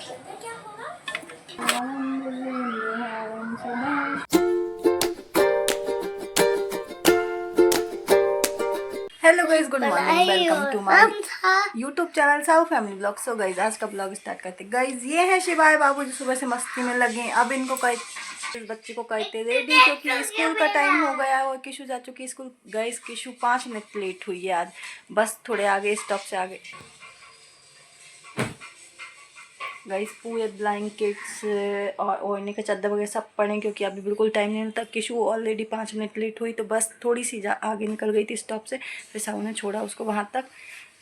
Hello guys, good morning. Welcome to my YouTube channel साउ family vlog. So guys, आज का blog start करते हैं। गाइज, ये है शिवाय बाबू जो सुबह से मस्ती में लगे। अब इनको इस बच्चे को कहते रेडी, क्योंकि स्कूल का टाइम हो गया और किशु जा चुकी स्कूल। गाइज, किशु 5 मिनट लेट हुई है आज, बस थोड़े आगे स्टॉप से आगे। गाइस, पूरे ब्लैंकेट्स और ओढ़ने का चादर वगैरह सब पड़े, क्योंकि अभी बिल्कुल टाइम नहीं मिलता। किशु ऑलरेडी 5 मिनट लेट हुई, तो बस थोड़ी सी आगे निकल गई थी स्टॉप से, फिर साहू ने छोड़ा उसको वहाँ तक।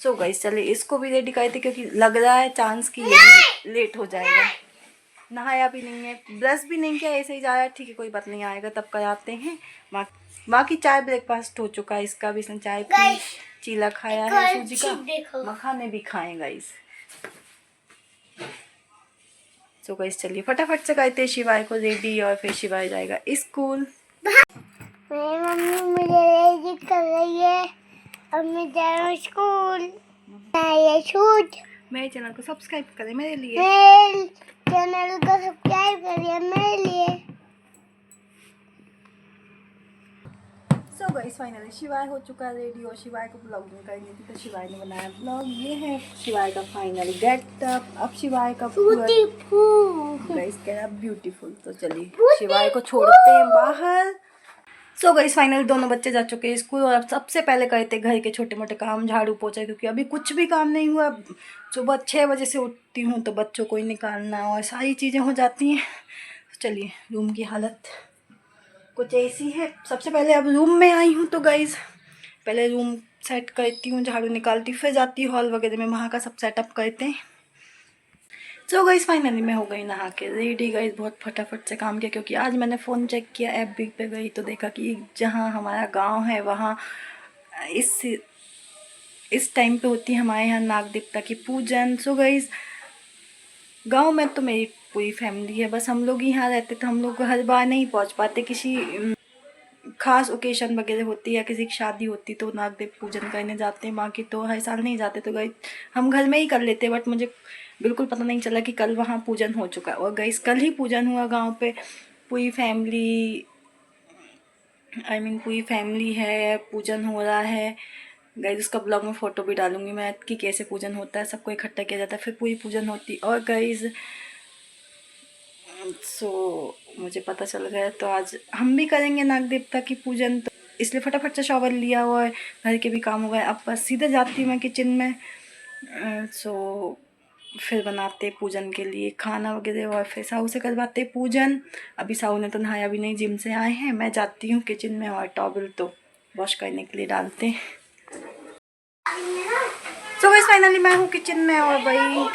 सो गाइस, चले इसको भी रेडी करे थे, क्योंकि लग रहा है चांस की ये लेट हो जाएगा। नहाया भी नहीं है, ब्रश भी नहीं किया, ऐसे ही जाया। ठीक है, कोई बात नहीं, आएगा तब कराते हैं। बाकी चाय ब्रेकफास्ट हो चुका है इसका भी। इसने चाय पी, चीला खाया है सूजी का, मखाने भी खाए गाइस। सो गाइस, चलिए फटाफट से कहते हैं शिवाय को रेडी, और फिर शिवाय जाएगा स्कूल। मेरी मम्मी मुझे रेडी कर रही है, अब मैं जा रहा हूँ स्कूल। ये शूट मेरे चैनल को सब्सक्राइब करें मेरे लिए, मेरे चैनल को सब्सक्राइब करिए मेरे लिए। सो गाइस, फाइनली शिवाय हो चुका है रेडी, और शिवाय को ब्लॉगिंग करनी थी तो शिवाय ने बनाया ब्लॉग। ये है शिवाय का फाइनली गेटअप। अब शिवाय का गाइस कह रहा ब्यूटीफुल। तो चलिए शिवाय को छोड़ते हैं बाहर। सो गाइस, फाइनली दोनों बच्चे जा चुके हैं स्कूल, और अब सबसे पहले कहते घर के छोटे मोटे काम, झाड़ू पोछा, क्योंकि अभी कुछ भी काम नहीं हुआ। सुबह 6 बजे से उठती हूँ तो बच्चों को ही निकालना और सारी चीज़ें हो जाती हैं। चलिए, रूम की हालत कुछ ऐसी है। सबसे पहले अब रूम में आई हूँ, तो गाइस पहले रूम सेट करती हूँ, झाड़ू निकालती, फिर जाती हॉल वगैरह में, वहाँ का सब सेटअप करते हैं। सो गाइस, फाइनली मैं हो गई नहा के रेडी। गाइस, बहुत फटाफट से काम किया, क्योंकि आज मैंने फ़ोन चेक किया, ऐप भी पे गई तो देखा कि जहाँ हमारा गांव है वहाँ इस टाइम पे होती है हमारे यहाँ नाग देवता की पूजन। सो गाइस, गांव में तो मेरी पूरी फैमिली है, बस हम लोग यहाँ रहते तो हम लोग हर बार नहीं पहुँच पाते। किसी खास ओकेशन वगैरह होती है या किसी की शादी होती तो नागदेव पूजन करने जाते हैं, बाकी तो हर साल नहीं जाते। तो गई हम घर में ही कर लेते, बट मुझे बिल्कुल पता नहीं चला कि कल वहाँ पूजन हो चुका है। और गई कल ही पूजन हुआ गांव पे, पूरी फैमिली पूरी फैमिली है, पूजन हो रहा है। गाइस, उसका ब्लॉग में फ़ोटो भी डालूंगी मैं कि कैसे पूजन होता है। सबको इकट्ठा किया जाता है, फिर पूरी पूजन होती। और गाइस, मुझे पता चल गया, तो आज हम भी करेंगे नाग देवता की पूजन, तो इसलिए फटाफट से शॉवर लिया हुआ है, घर के भी काम हो गए। अब बस सीधे जाती हूँ मैं किचन में। फिर बनाते पूजन के लिए खाना वगैरह, और फिर साहू से करवाते पूजन। अभी साहू ने तो नहाया भी नहीं, जिम से आए हैं। मैं जाती हूँ किचन में, और टॉवल तो वॉश करने के लिए डालते हैं। सो गाइस, फाइनली मैं हूँ किचन में, और भाई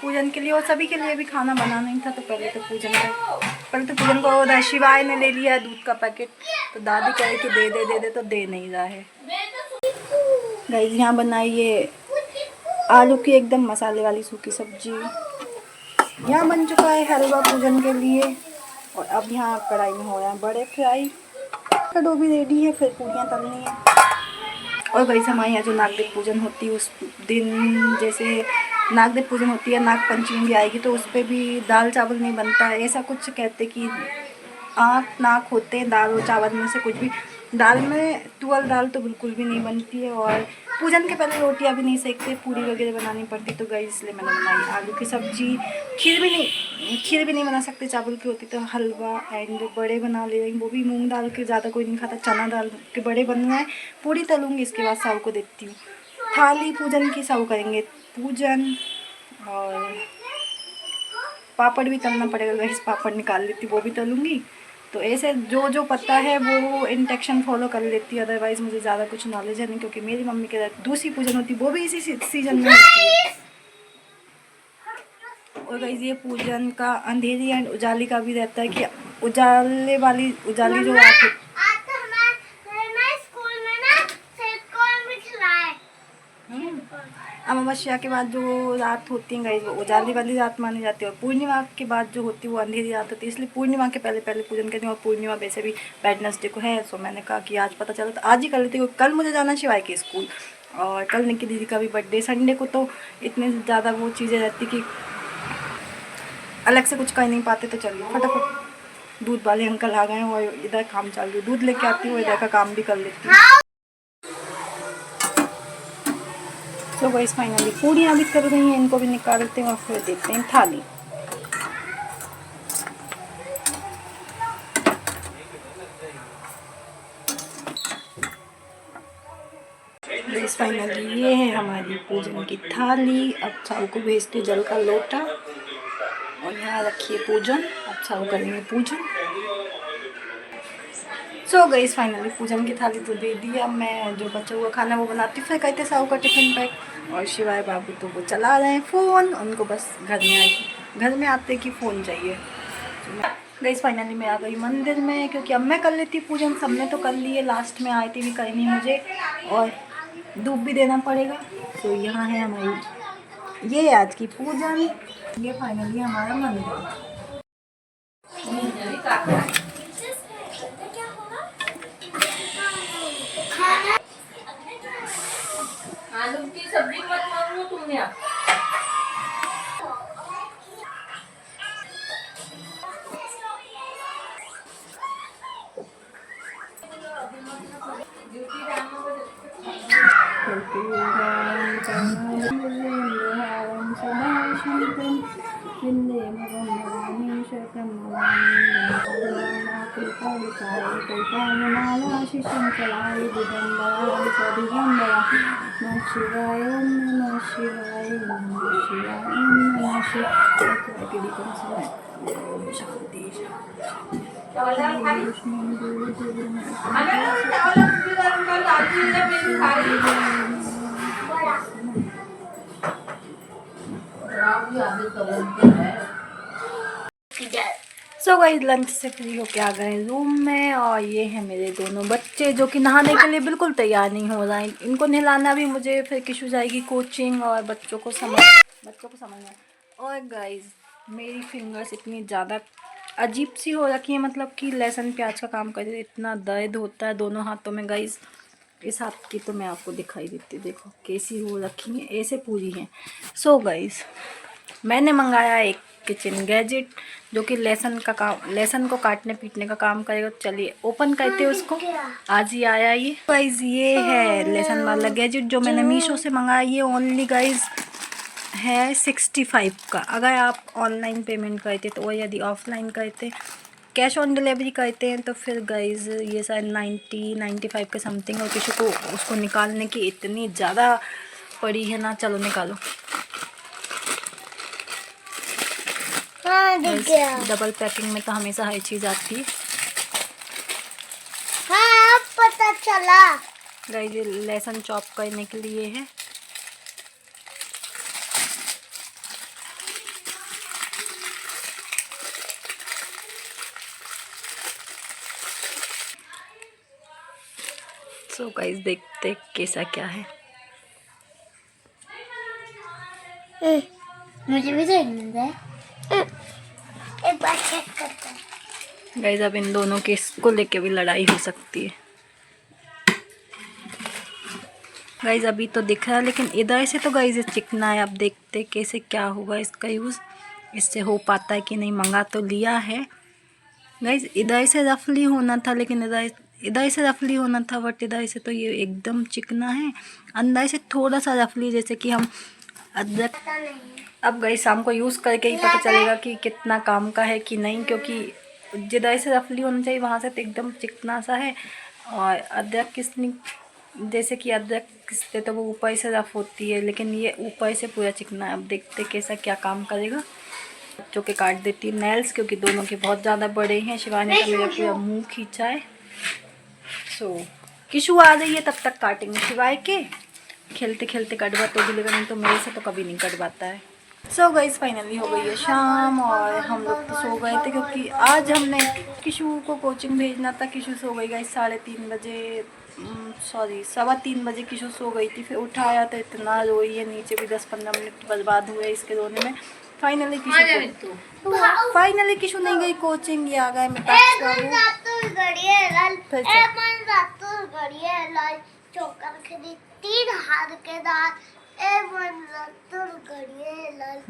पूजन के लिए और सभी के लिए भी खाना बनाना ही था। तो पहले तो पूजन को शिवाय ने ले लिया दूध का पैकेट, तो दादी कह रही कि दे तो दे नहीं रहा है। गाइस, यहाँ बनाई ये आलू की एकदम मसाले वाली सूखी सब्जी। यहाँ बन चुका है हलवा पूजन के लिए, और अब यहाँ कढ़ाई में हो रहा है बड़े फ्राई। कड़ो भी रेडी है, फिर पूरियाँ तलनी है। और गाइस, हमारे यहाँ जो नागदेव पूजन होती है उस दिन, जैसे नागदेव पूजन होती है, नाग पंचमी भी आएगी, तो उस पर भी दाल चावल नहीं बनता है। ऐसा कुछ कहते कि 8 नाग होते हैं, दाल और चावल में से कुछ भी। दाल में तुअर दाल तो बिल्कुल भी नहीं बनती है, और पूजन के पहले रोटियां भी नहीं सेकते, पूरी वगैरह बनानी पड़ती। तो गाइस, इसलिए मैंने बनाई आलू की सब्जी। खीर भी नहीं बना सकते, चावल की होती तो हलवा एंड बड़े बना ले रही, वो भी मूंग दाल के। ज़्यादा कोई नहीं खाता, चना दाल के बड़े बन रहे हैं। पूरी तलूँगी, इसके बाद साहू को देती हूँ थाली पूजन की। साहू करेंगे पूजन, और पापड़ भी तलना पड़ेगा गाइस, पापड़ निकाल लेती, वो भी तलूँगी। तो ऐसे जो पता है वो इंस्ट्रक्शन फॉलो कर लेती है। अदरवाइज़ मुझे ज़्यादा कुछ नॉलेज है नहीं, क्योंकि मेरी मम्मी के दूसरी पूजन होती है, वो भी इसी सीजन में होती है। और गाइस, ये पूजन का अंधेरी एंड उजाली का भी रहता है, कि उजाली जो रात है। अमावस्या के बाद जो रात होती है गाइस, वो उजाली वाली रात मानी जाती है, और पूर्णिमा के बाद जो होती है वो अंधेरी रात होती है। इसलिए पूर्णिमा के पहले पूजन करती हूँ, और पूर्णिमा वैसे भी वेडनेसडे को है। सो मैंने कहा कि आज पता चला तो आज ही कर लेती हूँ। कल मुझे जाना शिवाय के स्कूल, और कल निकी दीदी का भी बर्थडे। संडे को तो इतने ज़्यादा वो चीज़ें रहती कि अलग से कुछ कर नहीं पाते तो चलिए फटाफट दूध वाले अंकल आ गए हैं और इधर काम चालू है। दूध लेके आती हूँ, इधर का काम भी कर लेती हूँ। तो गाइस फाइनली पूड़ियाँ भी कर गई हैं, इनको भी निकालते हैं और फिर देखते हैं थाली। गाइस फाइनली ये है हमारी पूजन की थाली। अब साहू को भेजती हूँ जल का लोटा और यहाँ रखिए पूजन। अब साहू करेंगे पूजन। सो गाइस फाइनली पूजन की थाली तो दे दी। अब मैं जो बचा हुआ खाना वो बनाती हूँ, फिर कहते साहू का टिफिन पैक। और शिवाय बाबू तो वो चला रहे हैं फ़ोन, उनको बस घर में आते कि फ़ोन चाहिए। गाइस फाइनली मैं आ गई मंदिर में, क्योंकि अब मैं कर लेती पूजन, सबने तो कर लिए, लास्ट में आरती भी करनी मुझे और धूप भी देना पड़ेगा। तो यहाँ है हमारी ये आज की पूजन। ये फाइनली हमारा मंदिर। आलू की सब्जी मत मांगो तुमने। सो गाइस लंच से फ्री होके आ गए रूम में और ये हैं मेरे दोनों बच्चे जो कि नहाने के लिए बिल्कुल तैयार नहीं हो रहे हैं। इनको नहलाना भी मुझे, फिर किशु जाएगी कोचिंग और बच्चों को समझना। और गाइस मेरी फिंगर्स इतनी ज़्यादा अजीब सी हो रखी है, मतलब कि लहसुन प्याज का काम करते इतना दर्द होता है दोनों हाथों में। गाइस इस हाथ की तो मैं आपको दिखाई देती, देखो कैसी हो रखी है, ऐसे पूरी हैं। सो गाइस मैंने मंगाया एक किचन गैजेट जो कि लहसुन को काटने पीटने का काम करेगा। चलिए ओपन करते हैं उसको, आज ही आया ये। गाइस ये है लहसुन वाला गैजेट जो मैंने मीशो से मंगाया। ये ओनली गाइस है 65 का। अगर आप ऑनलाइन पेमेंट करते तो, और यदि ऑफलाइन करते कैश ऑन डिलीवरी करते हैं तो फिर गाइस ये शायद 95 के समथिंग। और किसी को उसको निकालने की इतनी ज़्यादा पड़ी है ना। चलो निकालो। हाँ दिख गया। डबल पैकिंग में तो हमेशा हर चीज़ आती है। हाँ अब पता चला। गाइस ये लहसुन चॉप करने के लिए है। सो गाइस देखते कैसा क्या है। मुझे भी देखना है। एक बार चेक करते हैं। गाइस अब इन दोनों के इसको लेके भी लड़ाई हो सकती है। गाइस अभी तो दिख रहा है, लेकिन इधर से तो गाइस चिकना है। अब देखते कैसे क्या होगा इसका यूज़, इससे हो पाता है कि नहीं। मंगा तो लिया है गाइस, इधर से रफली होना था, लेकिन इधर से रफली होना था, बट इधर से तो ये एकदम चिकना है। अंदर से थोड़ा सा रफली, जैसे कि हम अदरक। अब गाइस शाम को यूज़ करके ही पता चलेगा कि कितना काम का है कि नहीं, क्योंकि जिधर से रफली होना चाहिए वहाँ से तो एकदम चिकना सा है। और अदरक किसनी, जैसे कि अदरक किसते तो वो ऊपर से रफ होती है, लेकिन ये ऊपर से पूरा चिकना है। अब देखते कैसा क्या काम करेगा। बच्चों के काट देती हूँ नेल्स, क्योंकि दोनों के बहुत ज़्यादा बड़े हैं। शिवानी का मेरा पूरा मुंह खींचा है। सो किशु आ रही है, तब तक काटेंगे शिवाय के। खेलते खेलते कटवा तो भी, लेकिन तो मेरे से तो कभी नहीं कटवाता है। सो गाइस फाइनली हो गई है शाम और हम लोग तो सो गए थे, क्योंकि आज हमने किशु को कोचिंग भेजना था। किशु सो गई गाइस 3:30 बजे, सॉरी 3:15 बजे किशु सो गई थी। फिर उठाया तो इतना रोई है, नीचे भी 10-15 मिनट बर्बाद हुए इसके रोने में। फाइनली किशु नहीं गई कोचिंग, ये आ गए मैं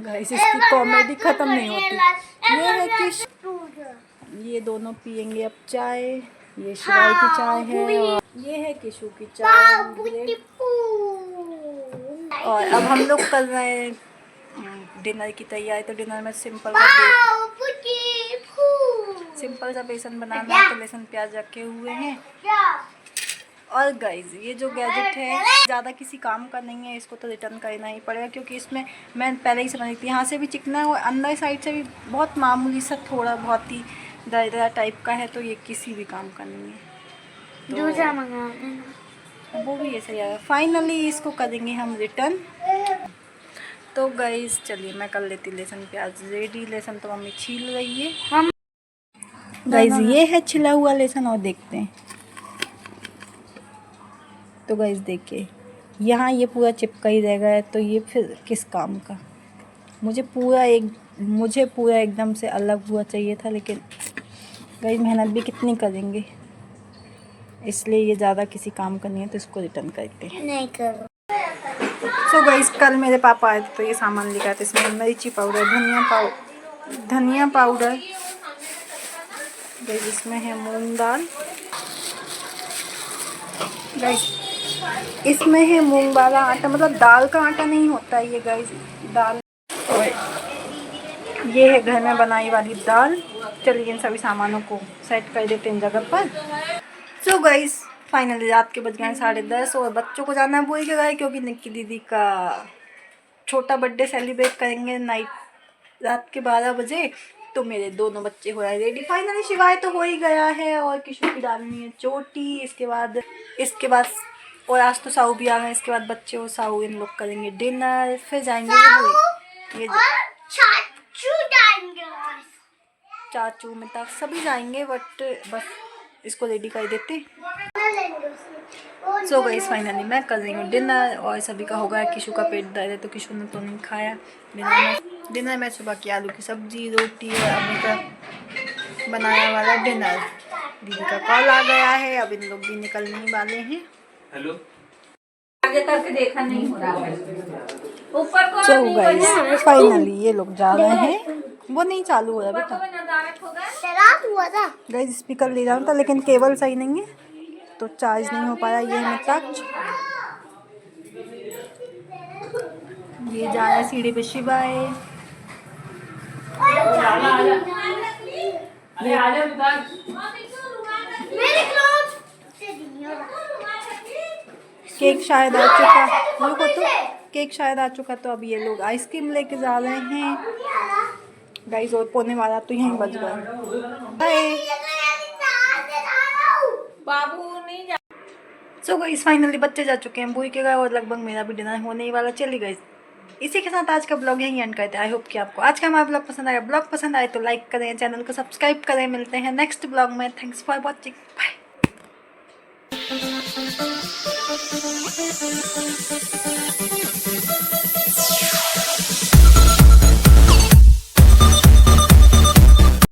गाइस इसकी कॉमेडी खत्म नहीं होती। ये है कि ये दोनों पियेंगे अब चाय। ये शिवाय की चाय है और ये है किशु की चाय। और अब हम लोग कर रहे हैं डिनर की तैयारी। तो डिनर में सिंपल सा बेसन बनाना है। तो लहसुन प्याज रखे हुए हैं। और गाइज ये जो गैजेट है ज़्यादा किसी काम का नहीं है, इसको तो रिटर्न करना ही पड़ेगा क्योंकि इसमें मैं पहले ही समझ रही थी यहाँ से भी चिकना है और अंदर साइड से भी बहुत मामूली सा थोड़ा बहुत ही दरदरा टाइप का है। तो ये किसी भी काम का नहीं है। दूसरा मंगा देना। वो भी ऐसे ही आएगा। फाइनली इसको करेंगे हम रिटर्न। तो गाइज चलिए मैं कर लेती लहसुन प्याज रेडी। लहसुन तो मम्मी छील रही है। गाइज ये है छिला हुआ लहसुन और देखते हैं। तो गाइज देखिए यहाँ ये पूरा चिपका ही रह गया है। तो ये फिर किस काम का। मुझे पूरा एकदम से अलग हुआ चाहिए था, लेकिन गाइज मेहनत भी कितनी करेंगे, इसलिए ये ज़्यादा किसी काम का नहीं है। तो इसको रिटर्न करते हैं। नहीं करो। सो गाइस कल मेरे पापा आए थे तो ये सामान लेकर आए थे। इसमें मिर्ची पाउडर, धनिया पाउडर। गाइस इसमें है मूंग दाल। गाइस इसमें है मूंग वाला आटा, मतलब दाल का आटा नहीं होता है ये गाइस, दाल। ये है घर में बनाई वाली दाल। चलिए इन सभी सामानों को सेट कर देते हैं जगह पर। सो गाइस फाइनली रात के बज गए 10:30 और बच्चों को जाना भूल के गए क्योंकि निक्की दीदी का छोटा बर्थडे सेलिब्रेट करेंगे रात के 12 बजे। तो मेरे दोनों बच्चे हो रहे हैं रेडी। फाइनली शिवाय तो हो ही गया है और किशोर की डालनी है चोटी। इसके बाद और आज तो साहू भी आ गए। इसके बाद बच्चे और साहू इन लोग करेंगे डिनर, फिर जाएंगे चाचू में तक सभी जाएंगे, बट बस इसको रेडी कर देते। सो गाइस फाइनली मैं कर रही हूँ डिनर और सभी का हो गया। किशु का पेट दर्द है तो किशु ने तो नहीं खाया। डिनर में सुबह की आलू की सब्जी, रोटी और अम्मी का बनाया वाला डिनर। दीदी का कॉल आ गया है, अब इन लोग भी निकलने वाले हैं। हेलो आगे तक देखा नहीं हो रहा है ऊपर को। सो गाइस फाइनली ये लोग जा रहे हैं। वो नहीं चालू हो रहा बेटा। गाइस स्पीकर ले जाना था लेकिन केबल सही नहीं है तो चार्ज नहीं हो पाया। ये है टच। ये जा रहा है सीढ़ी पे शिवाय। केक शायद आ चुका। रुको तो केक शायद आ चुका। तो अब ये लोग आइसक्रीम लेके जा रहे हैं। गाइस और पौने वाला तो यहीं बज गया। बाबू नहीं जा। सो गाइस फाइनली बच्चे जा चुके हैं बुई के घर और लगभग मेरा भी डिनर होने ही वाला। चली गई। इसी के साथ आज का ब्लॉग यहीं एंड करते हैं। आई होप कि आपको आज का हमारा ब्लॉग पसंद आया। ब्लॉग पसंद आए तो लाइक करें, चैनल को सब्सक्राइब करें। मिलते हैं नेक्स्ट ब्लॉग में। Thanks for watching. बाय।